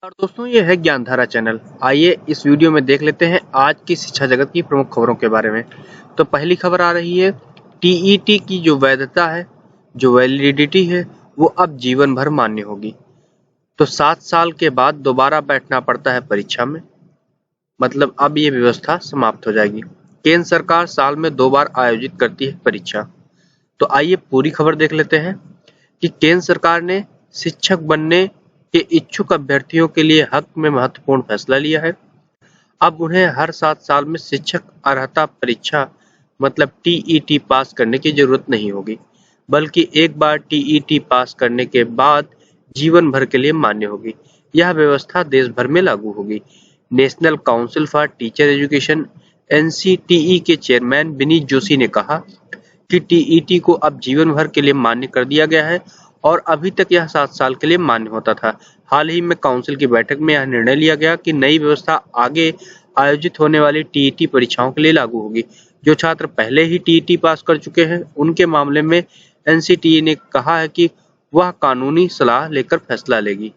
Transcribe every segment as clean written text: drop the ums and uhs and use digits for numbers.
और दोस्तों, ये है ज्ञानधारा चैनल। आइए इस वीडियो में देख लेते हैं आज की शिक्षा जगत की प्रमुख खबरों के बारे में। तो पहली खबर आ रही है, टीईटी की जो वैधता है, जो वैलिडिटी है, वो अब जीवन भर मान्य होगी। तो 7 साल के बाद दोबारा बैठना पड़ता है परीक्षा में, मतलब अब ये व्यवस्था समाप्त हो जाएगी। केंद्र सरकार साल में 2 बार आयोजित करती है परीक्षा। तो आइए पूरी खबर देख लेते हैं कि केंद्र सरकार ने शिक्षक बनने के इच्छुक अभ्यर्थियों के लिए हक में महत्वपूर्ण फैसला लिया है। अब उन्हें हर 7 साल में शिक्षक अर्हता परीक्षा मतलब टीईटी पास करने की जरूरत नहीं होगी, बल्कि एक बार टीईटी पास करने के बाद जीवन भर के लिए मान्य होगी। यह व्यवस्था देश भर में लागू होगी। National council for teacher education NCTE के चेयरमैन विनीत जोशी ने कहा कि टीईटी को अब जीवन भर के लिए मान्य कर दिया गया है और अभी तक यह 7 साल के लिए मान्य होता था। हाल ही में काउंसिल की बैठक में यह निर्णय लिया गया कि नई व्यवस्था आगे आयोजित होने वाली टीईटी परीक्षाओं के लिए लागू होगी। जो छात्र पहले ही टीईटी पास कर चुके हैं, उनके मामले में एनसीटीई ने कहा है कि वह कानूनी सलाह लेकर फैसला लेगी।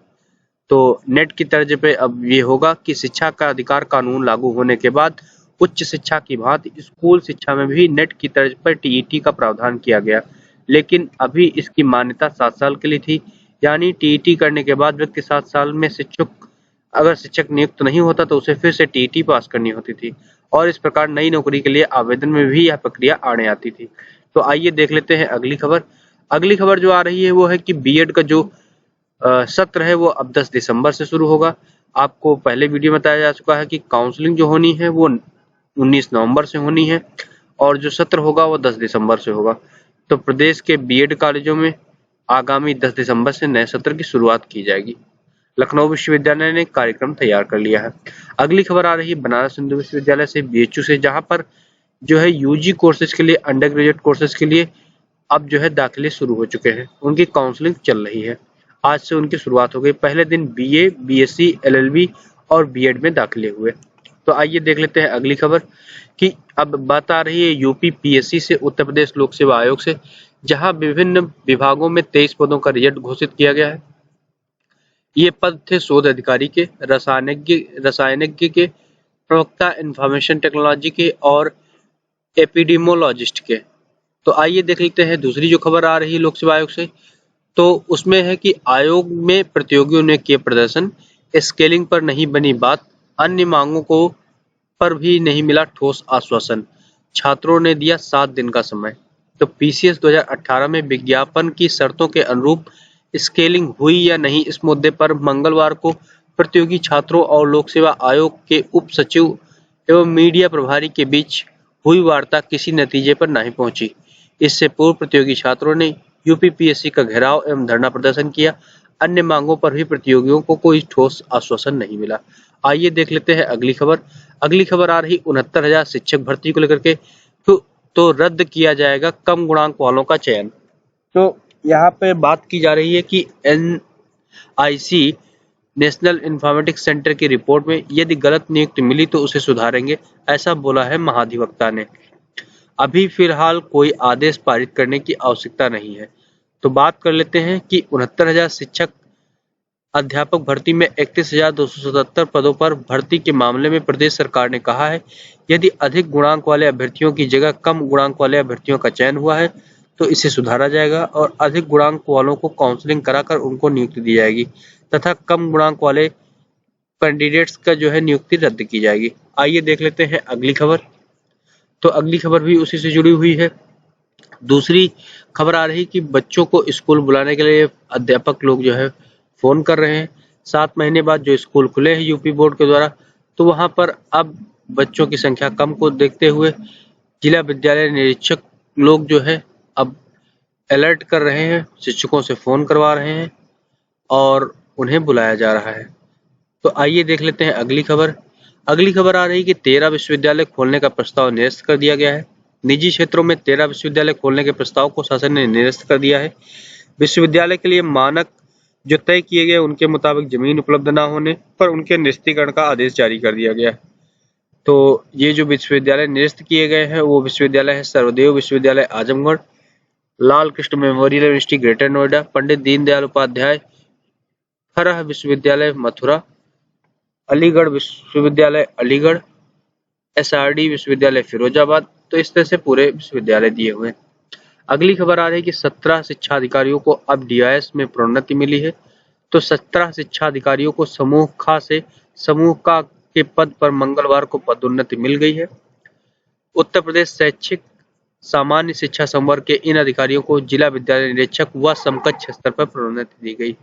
तो नेट की तर्ज पे अब ये होगा कि शिक्षा का अधिकार कानून लागू होने के बाद उच्च शिक्षा की भांति स्कूल शिक्षा में भी नेट की तर्ज पर टीईटी का प्रावधान किया गया, लेकिन अभी इसकी मान्यता 7 साल के लिए थी। यानी टीईटी करने के बाद व्यक्ति 7 साल में अगर शिक्षक नियुक्त नहीं होता तो उसे फिर से टीईटी पास करनी होती थी और इस प्रकार नई नौकरी के लिए आवेदन में भी यह प्रक्रिया आड़े आती थी। तो आइए देख लेते हैं अगली खबर। अगली खबर जो आ रही है वो है कि बीएड का जो सत्र है वो अब 10 दिसंबर से शुरू होगा। आपको पहले वीडियो में बताया जा चुका है कि काउंसलिंग जो होनी है वो 19 नवंबर से होनी है और जो सत्र होगा वो 10 दिसंबर से होगा। तो प्रदेश के बीएड कॉलेजों में आगामी 10 दिसंबर से नए सत्र की शुरुआत की जाएगी। लखनऊ विश्वविद्यालय ने कार्यक्रम तैयार कर लिया है। अगली खबर आ रही है बनारस हिंदू विश्वविद्यालय से, बीएचयू से, जहां पर जो है यूजी कोर्सेज के लिए, अंडर ग्रेजुएट कोर्सेज के लिए अब जो है दाखिले शुरू हो चुके हैं। उनकी काउंसलिंग चल रही है। आज से उनकी शुरुआत हो गई। पहले दिन बीए, बीएससी, एलएलबी और बीएड में दाखिले हुए। तो आइए देख लेते हैं अगली खबर कि अब बात आ रही है यूपी पीएससी से, उत्तर प्रदेश लोक सेवा आयोग से, जहां विभिन्न विभागों में 23 पदों का रिजल्ट घोषित किया गया है। ये पद थे शोध अधिकारी के, रसायनज्ञ के, प्रवक्ता इंफॉर्मेशन टेक्नोलॉजी के और एपिडेमोलॉजिस्ट के। तो आइए देख लेते हैं दूसरी जो खबर आ रही है लोक सेवा आयोग से। तो उसमें है कि आयोग में प्रतियोगियों ने किए प्रदर्शन, स्केलिंग पर नहीं बनी बात, अन्य मांगों को पर भी नहीं मिला ठोस आश्वासन, छात्रों ने दिया 7 दिन का समय। तो पीसीएस 2018 में विज्ञापन की शर्तों के अनुरूप स्केलिंग हुई या नहीं, इस मुद्दे पर मंगलवार को प्रतियोगी छात्रों और लोक सेवा आयोग के उप सचिव एवं मीडिया प्रभारी के बीच हुई वार्ता किसी नतीजे पर नहीं पहुंची। इससे पूर्व प्रतियोगी छात्रों ने यूपीपीएससी का घेराव एवं धरना प्रदर्शन किया। अन्य मांगों पर भी प्रतियोगियों को कोई ठोस आश्वासन नहीं मिला। आइए देख लेते हैं अगली खबर। अगली खबर आ रही 69,000 शिक्षक भर्ती को लेकर के। तो रद्द किया जाएगा कम गुणांक वालों का चयन। तो यहाँ पे बात की जा रही है कि एनआईसी नेशनल इंफॉर्मेटिक्स सेंटर की रिपोर्ट में यदि गलत नियुक्ति मिली तो उसे सुधारेंगे, ऐसा बोला है महाधिवक्ता ने। अभी फिलहाल कोई आदेश पारित करने की आवश्यकता नहीं है। तो बात कर लेते हैं कि 69,000 शिक्षक अध्यापक भर्ती में 31,277 पदों पर भर्ती के मामले में प्रदेश सरकार ने कहा है, यदि अधिक गुणांक वाले अभ्यर्थियों की जगह कम गुणांक वाले अभ्यर्थियों का चयन हुआ है तो इसे सुधारा जाएगा और अधिक गुणांक वालों को काउंसलिंग कराकर उनको नियुक्ति दी जाएगी तथा कम गुणांक वाले कैंडिडेट्स का जो है नियुक्ति रद्द की जाएगी। आइए देख लेते हैं अगली खबर। तो अगली खबर भी उसी से जुड़ी हुई है। दूसरी खबर आ रही कि बच्चों को स्कूल बुलाने के लिए अध्यापक लोग जो है फोन कर रहे हैं। 7 महीने बाद जो स्कूल खुले हैं यूपी बोर्ड के द्वारा, तो वहां पर अब बच्चों की संख्या कम को देखते हुए जिला विद्यालय निरीक्षक लोग जो है अब अलर्ट कर रहे हैं, शिक्षकों से फोन करवा रहे हैं और उन्हें बुलाया जा रहा है। तो आइए देख लेते हैं अगली खबर। अगली खबर आ रही कि 13 विश्वविद्यालय खोलने का प्रस्ताव निरस्त कर दिया गया है। निजी क्षेत्रों में 13 विश्वविद्यालय खोलने के प्रस्ताव को शासन ने निरस्त कर दिया है। विश्वविद्यालय के लिए मानक जो तय किए गए उनके मुताबिक जमीन उपलब्ध न होने पर उनके निरस्तीकरण का आदेश जारी कर दिया गया है। तो ये जो विश्वविद्यालय निरस्त किए गए हैं वो विश्वविद्यालय है सर्वदेव विश्वविद्यालय Azamgarh, Lal Krishna memorial university greater Noida, Pandit Deendayal Upadhyay Farah विश्वविद्यालय मथुरा, अलीगढ़ विश्वविद्यालय अलीगढ़, SRD विश्वविद्यालय फिरोजाबाद। तो इस तरह से पूरे विश्वविद्यालय दिए हुए हैं। अगली खबर आ रही है कि 17 शिक्षा अधिकारियों को अब DIS में प्रोन्नति मिली है। तो 17 शिक्षा अधिकारियों को समूह ख से समूह क के पद पर मंगलवार को पदोन्नति मिल गई है। उत्तर प्रदेश शैक्षिक सामान्य शिक्षा संवर्ग के इन अधिकारियों को जिला विद्यालय निरीक्षक व समकक्ष स्तर पर प्रोन्नति दी गई।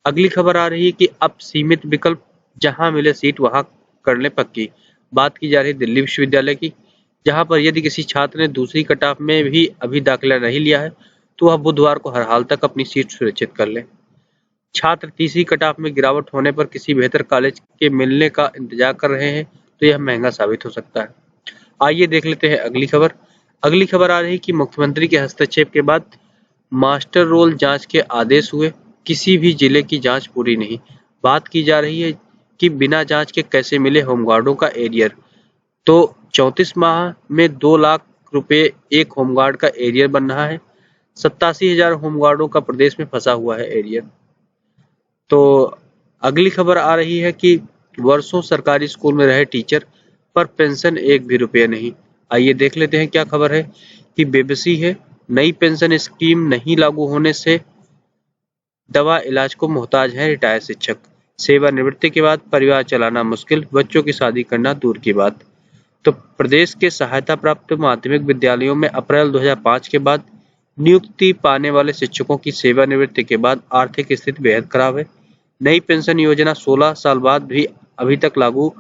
अगली खबर आ रही है कि अब सीमित विकल्प, जहां मिले सीट वहां कर ले पक्की। बात की जा रही है दिल्ली विश्वविद्यालय की, जहां पर यदि किसी छात्र ने दूसरी कटाफ में भी अभी दाखिला नहीं लिया है तो वह बुधवार को हर हाल तक अपनी सीट सुरक्षित कर ले। छात्र तीसरी कटाफ में गिरावट होने पर किसी बेहतर कॉलेज के मिलने का इंतजार कर रहे हैं तो यह महंगा साबित हो सकता है। आइए देख लेते हैं अगली खबर। अगली खबर आ रही है कि मुख्यमंत्री के हस्तक्षेप के बाद मास्टर रोल जांच के आदेश हुए, किसी भी जिले की जांच पूरी नहीं। बात की जा रही है कि बिना जांच के कैसे मिले होमगार्डों का एरियर। तो 34 माह में 2 लाख रुपए एक होमगार्ड का एरियर बन रहा है। 87,000 होमगार्डों का प्रदेश में फंसा हुआ है एरियर। तो अगली खबर आ रही है कि वर्षों सरकारी स्कूल में रहे टीचर पर पेंशन एक भी रुपया नहीं। आइए देख लेते हैं क्या खबर है कि बेबसी है, नई पेंशन स्कीम नहीं लागू होने से दवा इलाज को मोहताज हैं रिटायर्ड शिक्षक। सेवानिवृत्ति के बाद परिवार चलाना मुश्किल, बच्चों की शादी करना दूर की बात। तो प्रदेश के सहायता प्राप्त माध्यमिक विद्यालयों में अप्रैल 2005 के बाद नियुक्ति पाने वाले शिक्षकों की सेवानिवृत्ति के बाद आर्थिक स्थिति बेहद खराब है। नई पेंशन योजना 16 साल बाद भी अभी तक लागू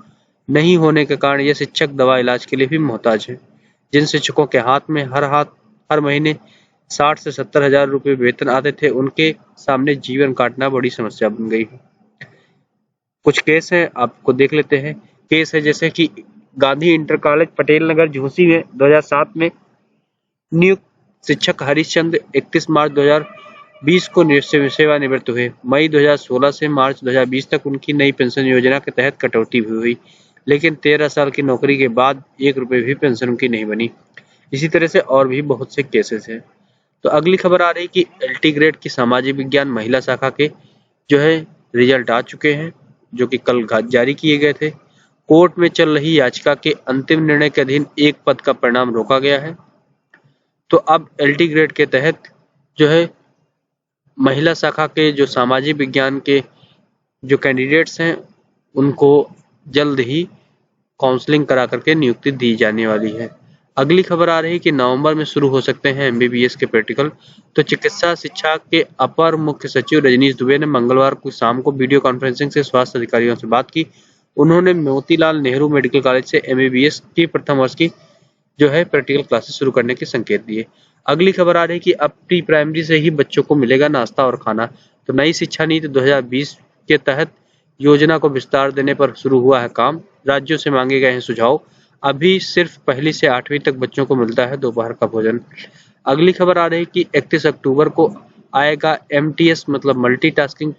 नहीं होने के कारण ये शिक्षक दवा इलाज के लिए भी मोहताज है। जिन शिक्षकों के हाथ में हर महीने 60 से 70 हजार रुपये वेतन आते थे, उनके सामने जीवन काटना बड़ी समस्या बन गई है। कुछ केस है, आपको देख लेते हैं। केस है जैसे कि गांधी इंटर कॉलेज पटेल नगर झूसी में 2007 में नियुक्त शिक्षक हरिश्चंद्र 31 मार्च 2020 को सेवानिवृत्त हुए। मई 2016 से मार्च 2020 तक उनकी नई पेंशन योजना के तहत कटौती भी हुई, लेकिन 13 साल की नौकरी के बाद 1 रुपये भी पेंशन उनकी नहीं बनी। इसी तरह से और भी बहुत से केसेस हैं। तो अगली खबर आ रही कि LT ग्रेड की सामाजिक विज्ञान महिला शाखा के जो है रिजल्ट आ चुके हैं, जो कि कल जारी किए गए थे। कोर्ट में चल रही याचिका के अंतिम निर्णय के अधीन एक पद का परिणाम रोका गया है। तो अब LT ग्रेड के तहत जो है महिला शाखा के जो सामाजिक विज्ञान के जो कैंडिडेट्स हैं उनको जल्द ही काउंसलिंग करा करके नियुक्ति दी जाने वाली है। अगली खबर आ रही है कि नवंबर में शुरू हो सकते हैं MBBS के प्रैक्टिकल। तो चिकित्सा शिक्षा के अपर मुख्य सचिव रजनीश दुबे ने मंगलवार को शाम को वीडियो कॉन्फ्रेंसिंग से स्वास्थ्य अधिकारियों से बात की। उन्होंने मोतीलाल नेहरू मेडिकल कॉलेज से MBBS की प्रथम वर्ष की जो है प्रैक्टिकल क्लासेस शुरू करने के संकेत दिए। अगली खबर आ रही है कि अब प्री प्राइमरी से ही बच्चों को मिलेगा नाश्ता और खाना। तो नई शिक्षा नीति 2020 के तहत योजना को विस्तार देने पर शुरू हुआ है काम। राज्यों से मांगे गए हैं सुझाव। अभी सिर्फ पहली से 8वीं तक बच्चों को मिलता है दोपहर का भोजन। अगली खबर आ रही है कि 31 अक्टूबर को आएगा MTS मतलब मल्टीटास्किंग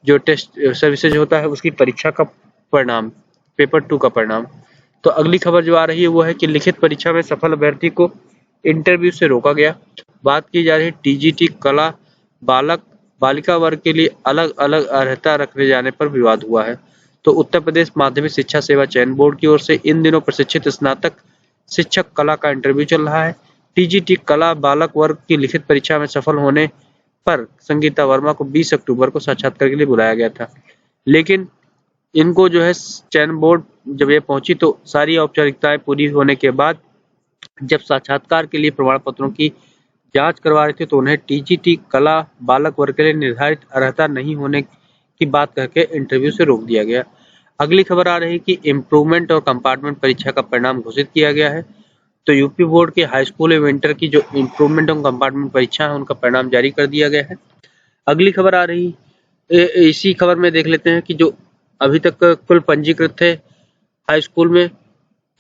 जो टेस्ट सर्विसेज होता है उसकी परीक्षा का परिणाम, पेपर 2 का परिणाम। तो अगली खबर जो आ रही है वो है कि लिखित परीक्षा में सफल अभ्यर्थी को इंटरव्यू से रोका गया। बात की जा रही है TGT कला बालक बालिका वर्ग के लिए अलग अलग अर्हता रखे जाने पर विवाद हुआ है। तो उत्तर प्रदेश माध्यमिक शिक्षा सेवा चयन बोर्ड की ओर से इन दिनों प्रशिक्षित स्नातक शिक्षक कला का इंटरव्यू चल रहा है। TGT कला बालक वर्ग की लिखित परीक्षा में सफल होने पर संगीता वर्मा को 20 अक्टूबर को साक्षात्कार के लिए बुलाया गया था, लेकिन इनको जो है चयन बोर्ड जब ये पहुंची तो सारी औपचारिकताएं पूरी होने के बाद जब साक्षात्कार के लिए प्रमाण पत्रों की जांच करवा रहे थे तो उन्हें TGT कला बालक वर्ग के लिए निर्धारित अर्हता नहीं होने की बात करके इंटरव्यू से रोक दिया गया। अगली खबर आ रही है कि इम्प्रूवमेंट और कंपार्टमेंट परीक्षा का परिणाम घोषित किया गया है। तो यूपी बोर्ड के हाई स्कूल एवं इंटर की जो इम्प्रूवमेंट और कंपार्टमेंट परीक्षा है उनका परिणाम जारी कर दिया गया है। अगली खबर आ रही इसी खबर में देख लेते हैं कि जो अभी तक कुल पंजीकृत थे हाई स्कूल में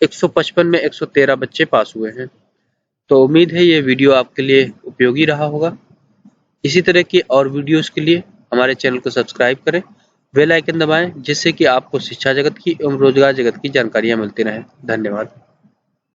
155 में 113 बच्चे पास हुए हैं। तो उम्मीद है ये वीडियो आपके लिए उपयोगी रहा होगा। इसी तरह के और वीडियोस के लिए हमारे चैनल को सब्सक्राइब करें, बेल आइकन दबाएं, जिससे कि आपको शिक्षा जगत की एवं रोजगार जगत की जानकारियां मिलती रहें। धन्यवाद।